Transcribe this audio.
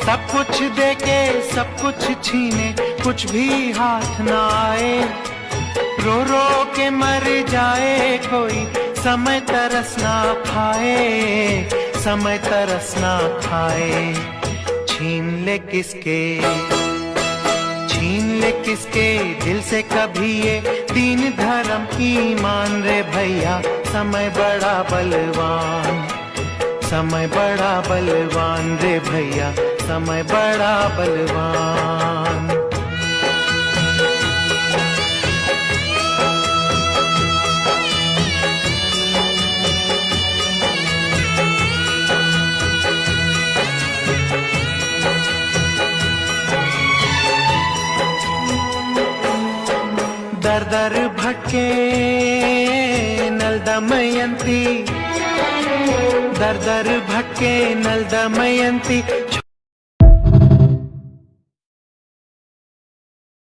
सब कुछ देके सब कुछ छीने, कुछ भी हाथ ना आए। रो रो के मर जाए कोई, समय तरस ना खाए, समय तरस ना खाए। छीन ले किसके, छीन ले किसके दिल से कभी ये दीन धर्म ईमान रे भैया। समय बड़ा बलवान, समय बड़ा बलवान रे भैया, समय बड़ा बलवान। दर दर भटके नल दमयंती, दर दर भटके नल दमयंती,